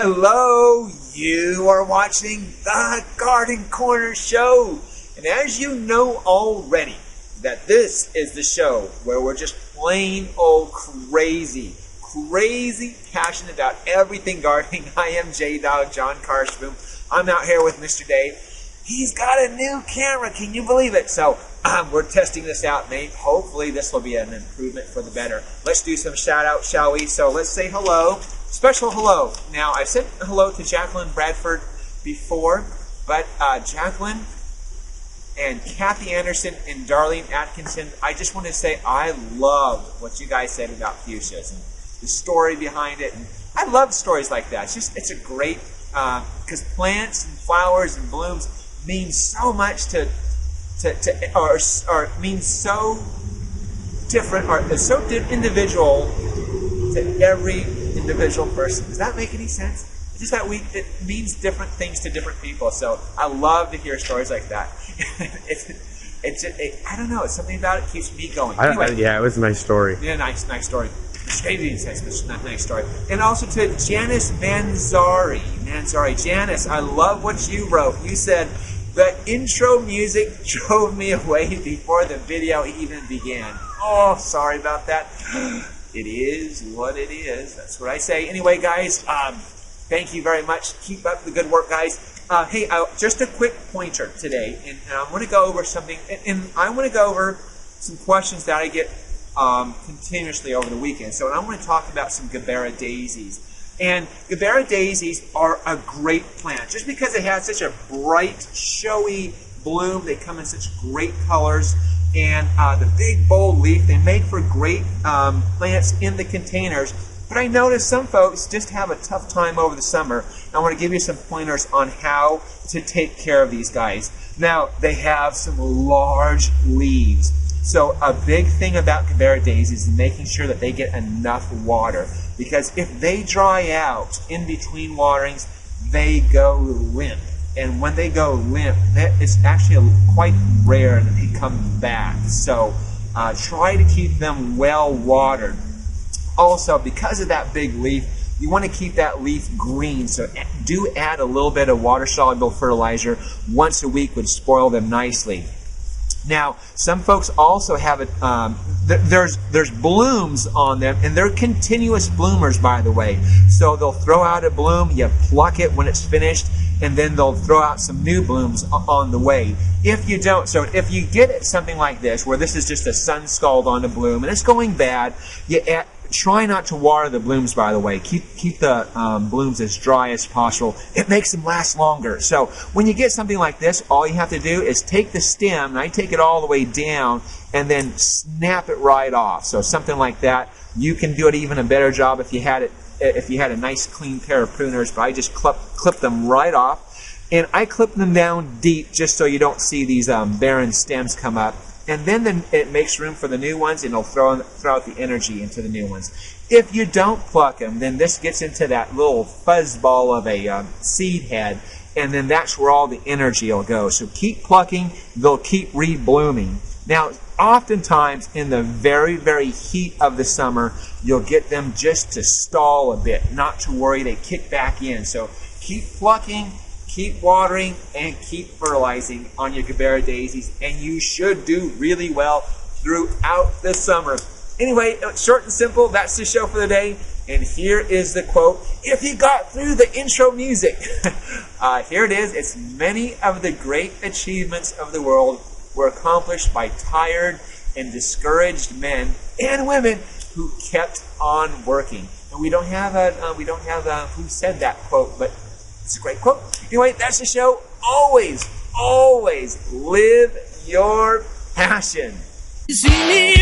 Hello, you are watching the Garden Corner Show. And as you know already, that this is the show where we're just plain old crazy passionate about everything gardening. I am J-Dog, John Karshboom. I'm out here with Mr. Dave. He's got a new camera, can you believe it? So we're testing this out, mate. Hopefully this will be an improvement for the better. Let's do some shout outs, shall we? So let's say hello. Special hello. Now, I've said hello to Jacqueline Bradford before, but Jacqueline and Kathy Anderson and Darlene Atkinson, I just want to say I loved what you guys said about fuchsias and the story behind it. And I love stories like that. It's a great, because plants and flowers and blooms mean so much or mean so different, or so individual to every individual person. Does that make any sense? It's just that it means different things to different people. So I love to hear stories like that. I don't know. It's something about it keeps me going. Anyway, yeah, it was a nice story. Yeah, nice story. Nice story. And also to Janice Manzari. Janice, I love what you wrote. You said, the intro music drove me away before the video even began. Oh, sorry about that. It is what it is. That's what I say. Anyway, guys, thank you very much. Keep up the good work, guys. Hey, just a quick pointer today, and I want to go over something, and I want to go over some questions that I get continuously over the weekend. So I want to talk about some Gerbera Daisies. And Gerbera Daisies are a great plant. Just because they have such a bright, showy bloom, they come in such great colors, and the big, bold leaf, they make for great plants in the containers. But I noticed some folks just have a tough time over the summer. I want to give you some pointers on how to take care of these guys. Now, they have some large leaves. So a big thing about Gerbera Daisies is making sure that they get enough water. Because if they dry out in between waterings, they go limp. And when they go limp, it's actually quite rare that they come back. So try to keep them well watered. Also, because of that big leaf, you want to keep that leaf green. So do add a little bit of water-soluble fertilizer once a week, would spoil them nicely. Now, some folks also have it. There's blooms on them, and they're continuous bloomers, by the way. So they'll throw out a bloom, you pluck it when it's finished, and then they'll throw out some new blooms on the way. If you don't, so if you get something like this, where this is just a sun scald on a bloom and it's going bad, try not to water the blooms, by the way. Keep the blooms as dry as possible. It makes them last longer. So when you get something like this, all you have to do is take the stem, and I take it all the way down, and then snap it right off. So something like that. You can do it even a better job if you had a nice clean pair of pruners, but I just clip them right off. And I clip them down deep just so you don't see these barren stems come up. And then it makes room for the new ones, and it'll throw out the energy into the new ones. If you don't pluck them, then this gets into that little fuzzball of a seed head, and then that's where all the energy will go. So keep plucking, they'll keep re-blooming. Now, oftentimes in the very, very heat of the summer, you'll get them just to stall a bit. Not to worry, they kick back in. So keep plucking, keep watering, and keep fertilizing on your Gerbera Daisies, and you should do really well throughout the summer. Anyway, short and simple, that's the show for the day. And here is the quote. If you got through the intro music, here it is. It's many of the great achievements of the world were accomplished by tired and discouraged men and women who kept on working. And we don't have who said that quote, but it's a great quote. Anyway, that's the show. Always, always live your passion. See me